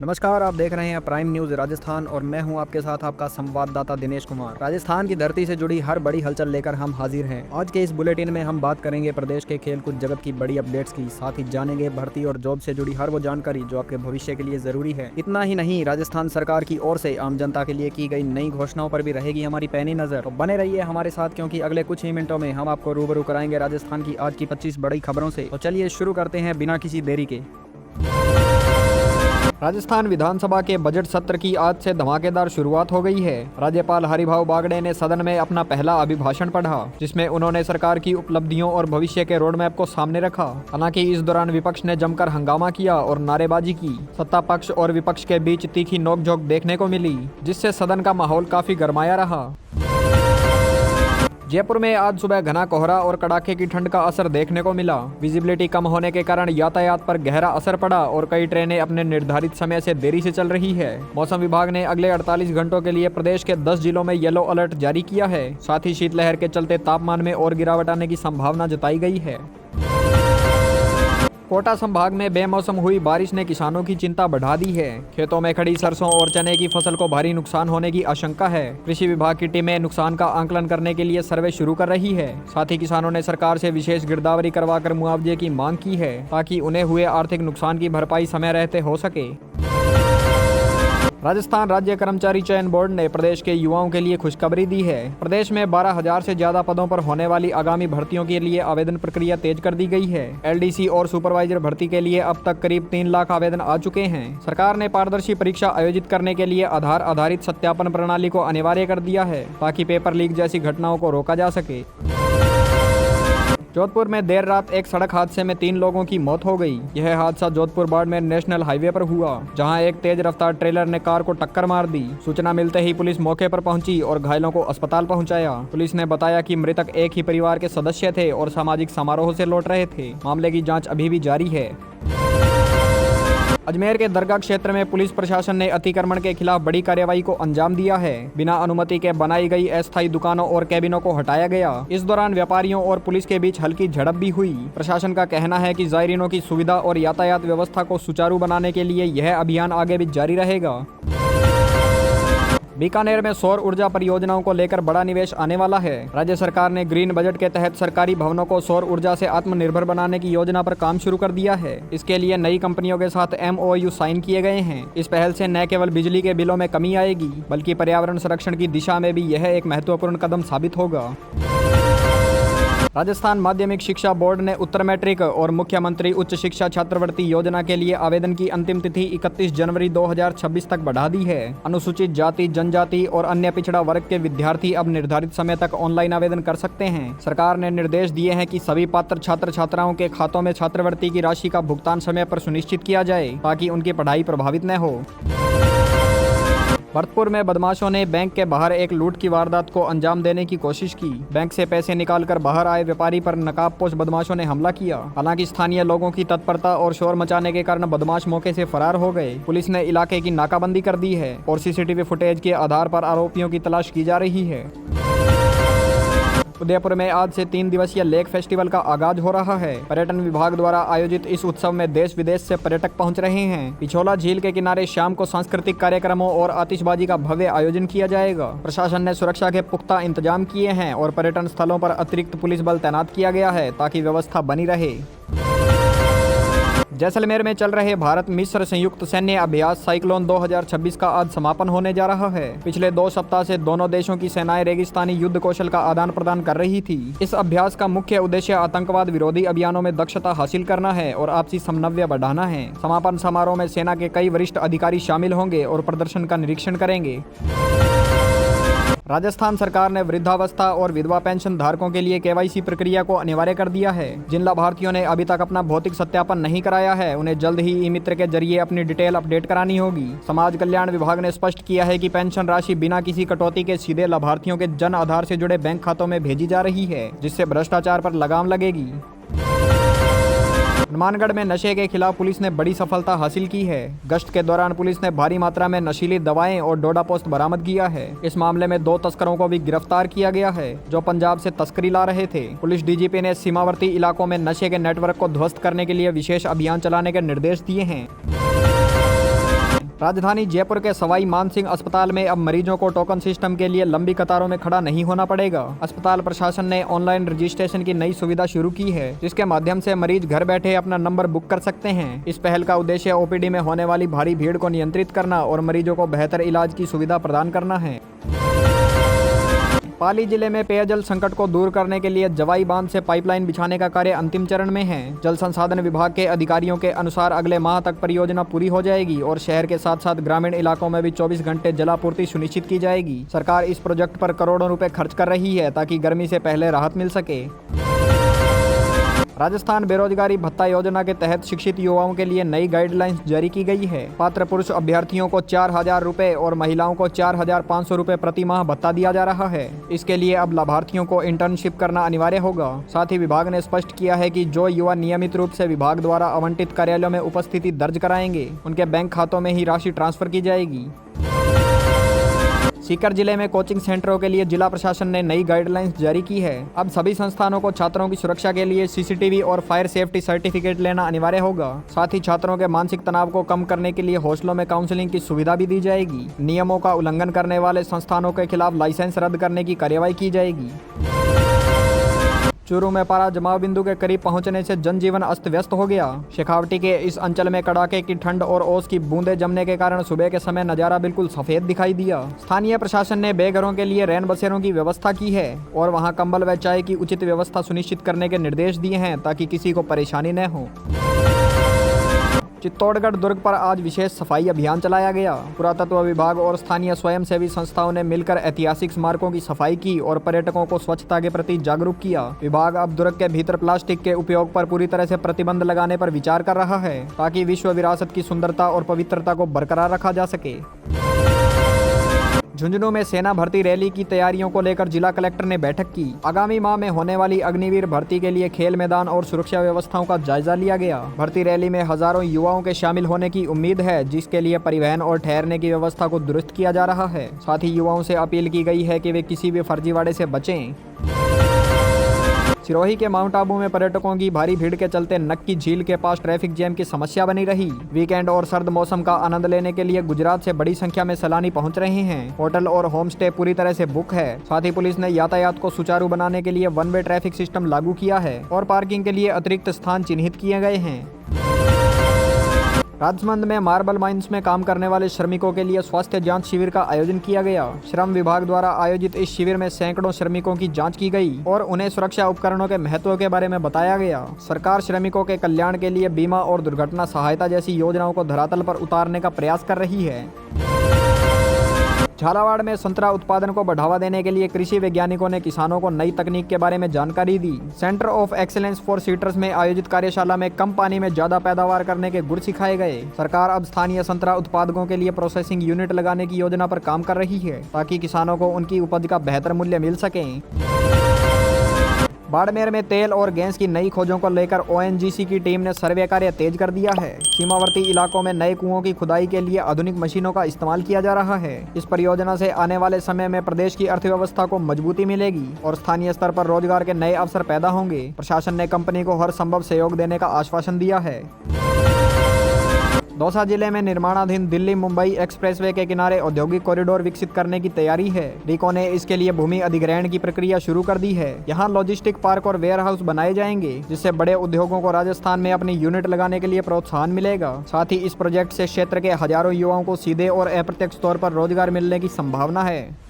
नमस्कार, आप देख रहे हैं प्राइम न्यूज़ राजस्थान और मैं हूं आपके साथ आपका संवाददाता दिनेश कुमार। राजस्थान की धरती से जुड़ी हर बड़ी हलचल लेकर हम हाजिर हैं। आज के इस बुलेटिन में हम बात करेंगे प्रदेश के खेलकूद जगत की बड़ी अपडेट्स की, साथ ही जानेंगे भर्ती और जॉब से जुड़ी हर वो जानकारी जो आपके भविष्य के लिए जरूरी है। इतना ही नहीं, राजस्थान सरकार की ओर से आम जनता के लिए की गई नई घोषणाओं पर भी रहेगी हमारी पैनी नजर। तो बने रहिए हमारे साथ, क्योंकि अगले कुछ ही मिनटों में हम आपको रूबरू कराएंगे राजस्थान की आज की 25 बड़ी खबरों से। तो चलिए शुरू करते हैं बिना किसी देरी के। राजस्थान विधानसभा के बजट सत्र की आज से धमाकेदार शुरुआत हो गई है। राज्यपाल हरिभाऊ बागड़े ने सदन में अपना पहला अभिभाषण पढ़ा, जिसमें उन्होंने सरकार की उपलब्धियों और भविष्य के रोड मैप को सामने रखा। हालांकि इस दौरान विपक्ष ने जमकर हंगामा किया और नारेबाजी की। सत्ता पक्ष और विपक्ष के बीच तीखी नोकझोंक देखने को मिली, जिससे सदन का माहौल काफी गरमाया रहा। जयपुर में आज सुबह घना कोहरा और कड़ाके की ठंड का असर देखने को मिला। विजिबिलिटी कम होने के कारण यातायात पर गहरा असर पड़ा और कई ट्रेनें अपने निर्धारित समय से देरी से चल रही है। मौसम विभाग ने अगले 48 घंटों के लिए प्रदेश के 10 जिलों में येलो अलर्ट जारी किया है। साथ ही शीतलहर के चलते तापमान में और गिरावट आने की संभावना जताई गई है। कोटा संभाग में बेमौसम हुई बारिश ने किसानों की चिंता बढ़ा दी है। खेतों में खड़ी सरसों और चने की फसल को भारी नुकसान होने की आशंका है। कृषि विभाग की टीमें नुकसान का आंकलन करने के लिए सर्वे शुरू कर रही है। साथ ही किसानों ने सरकार से विशेष गिरदावरी करवाकर मुआवजे की मांग की है, ताकि उन्हें हुए आर्थिक नुकसान की भरपाई समय रहते हो सके। राजस्थान राज्य कर्मचारी चयन बोर्ड ने प्रदेश के युवाओं के लिए खुशखबरी दी है। प्रदेश में 12,000 से ज्यादा पदों पर होने वाली आगामी भर्तियों के लिए आवेदन प्रक्रिया तेज कर दी गई है। एलडीसी और सुपरवाइजर भर्ती के लिए अब तक करीब 3 लाख आवेदन आ चुके हैं। सरकार ने पारदर्शी परीक्षा आयोजित करने के लिए आधार आधारित सत्यापन प्रणाली को अनिवार्य कर दिया है, ताकि पेपर लीक जैसी घटनाओं को रोका जा सके। जोधपुर में देर रात एक सड़क हादसे में 3 लोगों की मौत हो गई। यह हादसा जोधपुर बाड़मेर नेशनल हाईवे पर हुआ, जहां एक तेज रफ्तार ट्रेलर ने कार को टक्कर मार दी। सूचना मिलते ही पुलिस मौके पर पहुंची और घायलों को अस्पताल पहुंचाया। पुलिस ने बताया कि मृतक एक ही परिवार के सदस्य थे और सामाजिक समारोह से लौट रहे थे। मामले की जाँच अभी भी जारी है। अजमेर के दरगाह क्षेत्र में पुलिस प्रशासन ने अतिक्रमण के खिलाफ बड़ी कार्रवाई को अंजाम दिया है। बिना अनुमति के बनाई गई अस्थायी दुकानों और कैबिनों को हटाया गया। इस दौरान व्यापारियों और पुलिस के बीच हल्की झड़प भी हुई। प्रशासन का कहना है कि जायरीनों की सुविधा और यातायात व्यवस्था को सुचारू बनाने के लिए यह अभियान आगे भी जारी रहेगा। बीकानेर में सौर ऊर्जा परियोजनाओं को लेकर बड़ा निवेश आने वाला है। राज्य सरकार ने ग्रीन बजट के तहत सरकारी भवनों को सौर ऊर्जा से आत्मनिर्भर बनाने की योजना पर काम शुरू कर दिया है। इसके लिए नई कंपनियों के साथ MOU साइन किए गए हैं। इस पहल से न केवल बिजली के बिलों में कमी आएगी, बल्कि पर्यावरण संरक्षण की दिशा में भी यह एक महत्वपूर्ण कदम साबित होगा। राजस्थान माध्यमिक शिक्षा बोर्ड ने उत्तर मैट्रिक और मुख्यमंत्री उच्च शिक्षा छात्रवृत्ति योजना के लिए आवेदन की अंतिम तिथि 31 जनवरी 2026 तक बढ़ा दी है। अनुसूचित जाति, जनजाति और अन्य पिछड़ा वर्ग के विद्यार्थी अब निर्धारित समय तक ऑनलाइन आवेदन कर सकते हैं। सरकार ने निर्देश दिए हैं कि सभी पात्र छात्र छात्राओं के खातों में छात्रवृत्ति की राशि का भुगतान समय पर सुनिश्चित किया जाए, ताकि उनकी पढ़ाई प्रभावित न हो। भरतपुर में बदमाशों ने बैंक के बाहर एक लूट की वारदात को अंजाम देने की कोशिश की। बैंक से पैसे निकालकर बाहर आए व्यापारी पर नकाबपोश बदमाशों ने हमला किया। हालांकि स्थानीय लोगों की तत्परता और शोर मचाने के कारण बदमाश मौके से फरार हो गए। पुलिस ने इलाके की नाकाबंदी कर दी है और CCTV फुटेज के आधार पर आरोपियों की तलाश की जा रही है। उदयपुर में आज से 3 दिवसीय लेक फेस्टिवल का आगाज हो रहा है। पर्यटन विभाग द्वारा आयोजित इस उत्सव में देश विदेश से पर्यटक पहुंच रहे हैं। पिछोला झील के किनारे शाम को सांस्कृतिक कार्यक्रमों और आतिशबाजी का भव्य आयोजन किया जाएगा। प्रशासन ने सुरक्षा के पुख्ता इंतजाम किए हैं और पर्यटन स्थलों पर अतिरिक्त पुलिस बल तैनात किया गया है, ताकि व्यवस्था बनी रहे। जैसलमेर में चल रहे भारत मिस्र संयुक्त सैन्य अभ्यास साइक्लोन 2026 का आज समापन होने जा रहा है। पिछले 2 सप्ताह से दोनों देशों की सेनाएं रेगिस्तानी युद्ध कौशल का आदान प्रदान कर रही थी। इस अभ्यास का मुख्य उद्देश्य आतंकवाद विरोधी अभियानों में दक्षता हासिल करना है और आपसी समन्वय बढ़ाना है। समापन समारोह में सेना के कई वरिष्ठ अधिकारी शामिल होंगे और प्रदर्शन का निरीक्षण करेंगे। राजस्थान सरकार ने वृद्धावस्था और विधवा पेंशन धारकों के लिए KYC प्रक्रिया को अनिवार्य कर दिया है। जिन लाभार्थियों ने अभी तक अपना भौतिक सत्यापन नहीं कराया है, उन्हें जल्द ही ई-मित्र के जरिए अपनी डिटेल अपडेट करानी होगी। समाज कल्याण विभाग ने स्पष्ट किया है कि पेंशन राशि बिना किसी कटौती के सीधे लाभार्थियों के जन आधार से जुड़े बैंक खातों में भेजी जा रही है, जिससे भ्रष्टाचार पर लगाम लगेगी। हनुमानगढ़ में नशे के खिलाफ पुलिस ने बड़ी सफलता हासिल की है। गश्त के दौरान पुलिस ने भारी मात्रा में नशीली दवाएं और डोडा पोस्ट बरामद किया है। इस मामले में 2 तस्करों को भी गिरफ्तार किया गया है, जो पंजाब से तस्करी ला रहे थे। पुलिस DGP ने सीमावर्ती इलाकों में नशे के नेटवर्क को ध्वस्त करने के लिए विशेष अभियान चलाने के निर्देश दिए हैं। राजधानी जयपुर के सवाई मानसिंह अस्पताल में अब मरीजों को टोकन सिस्टम के लिए लंबी कतारों में खड़ा नहीं होना पड़ेगा। अस्पताल प्रशासन ने ऑनलाइन रजिस्ट्रेशन की नई सुविधा शुरू की है, जिसके माध्यम से मरीज घर बैठे अपना नंबर बुक कर सकते हैं। इस पहल का उद्देश्य ओपीडी में होने वाली भारी भीड़ को नियंत्रित करना और मरीजों को बेहतर इलाज की सुविधा प्रदान करना है। पाली जिले में पेयजल संकट को दूर करने के लिए जवाई बांध से पाइपलाइन बिछाने का कार्य अंतिम चरण में है। जल संसाधन विभाग के अधिकारियों के अनुसार अगले माह तक परियोजना पूरी हो जाएगी और शहर के साथ साथ ग्रामीण इलाकों में भी 24 घंटे जलापूर्ति सुनिश्चित की जाएगी। सरकार इस प्रोजेक्ट पर करोड़ों रुपए खर्च कर रही है ताकि गर्मी से पहले राहत मिल सके। राजस्थान बेरोजगारी भत्ता योजना के तहत शिक्षित युवाओं के लिए नई गाइडलाइंस जारी की गई है। पात्र पुरुष अभ्यर्थियों को 4,000 रुपए और महिलाओं को 4,500 रुपए प्रति माह भत्ता दिया जा रहा है। इसके लिए अब लाभार्थियों को इंटर्नशिप करना अनिवार्य होगा। साथ ही विभाग ने स्पष्ट किया है कि जो युवा नियमित रूप से विभाग द्वारा आवंटित कार्यालयों में उपस्थिति दर्ज कराएंगे, उनके बैंक खातों में ही राशि ट्रांसफर की जाएगी। सीकर जिले में कोचिंग सेंटरों के लिए जिला प्रशासन ने नई गाइडलाइंस जारी की है। अब सभी संस्थानों को छात्रों की सुरक्षा के लिए सीसीटीवी और फायर सेफ्टी सर्टिफिकेट लेना अनिवार्य होगा। साथ ही छात्रों के मानसिक तनाव को कम करने के लिए हॉस्टलों में काउंसलिंग की सुविधा भी दी जाएगी। नियमों का उल्लंघन करने वाले संस्थानों के खिलाफ लाइसेंस रद्द करने की कार्रवाई की जाएगी। चूरू में पारा जमाव बिंदु के करीब पहुंचने से जनजीवन अस्त व्यस्त हो गया। शेखावटी के इस अंचल में कड़ाके की ठंड और ओस की बूंदें जमने के कारण सुबह के समय नजारा बिल्कुल सफेद दिखाई दिया। स्थानीय प्रशासन ने बेघरों के लिए रैन बसेरों की व्यवस्था की है और वहां कंबल व चाय की उचित व्यवस्था सुनिश्चित करने के निर्देश दिए हैं ताकि किसी को परेशानी न हो। चित्तौड़गढ़ दुर्ग पर आज विशेष सफाई अभियान चलाया गया। पुरातत्व विभाग और स्थानीय स्वयंसेवी संस्थाओं ने मिलकर ऐतिहासिक स्मारकों की सफाई की और पर्यटकों को स्वच्छता के प्रति जागरूक किया। विभाग अब दुर्ग के भीतर प्लास्टिक के उपयोग पर पूरी तरह से प्रतिबंध लगाने पर विचार कर रहा है ताकि विश्व विरासत की सुंदरता और पवित्रता को बरकरार रखा जा सके। झुंझुनू में सेना भर्ती रैली की तैयारियों को लेकर जिला कलेक्टर ने बैठक की। आगामी माह में होने वाली अग्निवीर भर्ती के लिए खेल मैदान और सुरक्षा व्यवस्थाओं का जायजा लिया गया। भर्ती रैली में हजारों युवाओं के शामिल होने की उम्मीद है, जिसके लिए परिवहन और ठहरने की व्यवस्था को दुरुस्त किया जा रहा है। साथ ही युवाओं से अपील की गई है कि वे किसी भी फर्जीवाड़े से बचें। सिरोही के माउंट आबू में पर्यटकों की भारी भीड़ के चलते नक्की झील के पास ट्रैफिक जैम की समस्या बनी रही। वीकेंड और सर्द मौसम का आनंद लेने के लिए गुजरात से बड़ी संख्या में सैलानी पहुंच रहे हैं। होटल और होम स्टे पूरी तरह से बुक है। साथ ही पुलिस ने यातायात को सुचारू बनाने के लिए वन वे ट्रैफिक सिस्टम लागू किया है और पार्किंग के लिए अतिरिक्त स्थान चिन्हित किए गए हैं। राजमंद में मार्बल माइंस में काम करने वाले श्रमिकों के लिए स्वास्थ्य जांच शिविर का आयोजन किया गया। श्रम विभाग द्वारा आयोजित इस शिविर में सैकड़ों श्रमिकों की जांच की गई और उन्हें सुरक्षा उपकरणों के महत्व के बारे में बताया गया। सरकार श्रमिकों के कल्याण के लिए बीमा और दुर्घटना सहायता जैसी योजनाओं को धरातल पर उतारने का प्रयास कर रही है। झालावाड़ में संतरा उत्पादन को बढ़ावा देने के लिए कृषि वैज्ञानिकों ने किसानों को नई तकनीक के बारे में जानकारी दी। Centre of excellence for seeders में आयोजित कार्यशाला में कम पानी में ज्यादा पैदावार करने के गुर सिखाए गए। सरकार अब स्थानीय संतरा उत्पादकों के लिए प्रोसेसिंग यूनिट लगाने की योजना पर काम कर रही है ताकि किसानों को उनकी उपज का बेहतर मूल्य मिल सके। बाड़मेर में तेल और गैस की नई खोजों को लेकर ओएनजीसी की टीम ने सर्वे कार्य तेज कर दिया है। सीमावर्ती इलाकों में नए कुओं की खुदाई के लिए आधुनिक मशीनों का इस्तेमाल किया जा रहा है। इस परियोजना से आने वाले समय में प्रदेश की अर्थव्यवस्था को मजबूती मिलेगी और स्थानीय स्तर पर रोजगार के नए अवसर पैदा होंगे। प्रशासन ने कंपनी को हर संभव सहयोग देने का आश्वासन दिया है। दौसा जिले में निर्माणाधीन दिल्ली मुंबई एक्सप्रेसवे के किनारे औद्योगिक कॉरिडोर विकसित करने की तैयारी है। डीको ने इसके लिए भूमि अधिग्रहण की प्रक्रिया शुरू कर दी है। यहाँ लॉजिस्टिक पार्क और वेयर हाउस बनाए जाएंगे, जिससे बड़े उद्योगों को राजस्थान में अपनी यूनिट लगाने के लिए प्रोत्साहन मिलेगा। साथ ही इस प्रोजेक्ट से क्षेत्र के हजारों युवाओं को सीधे और अप्रत्यक्ष तौर पर रोजगार मिलने की संभावना है।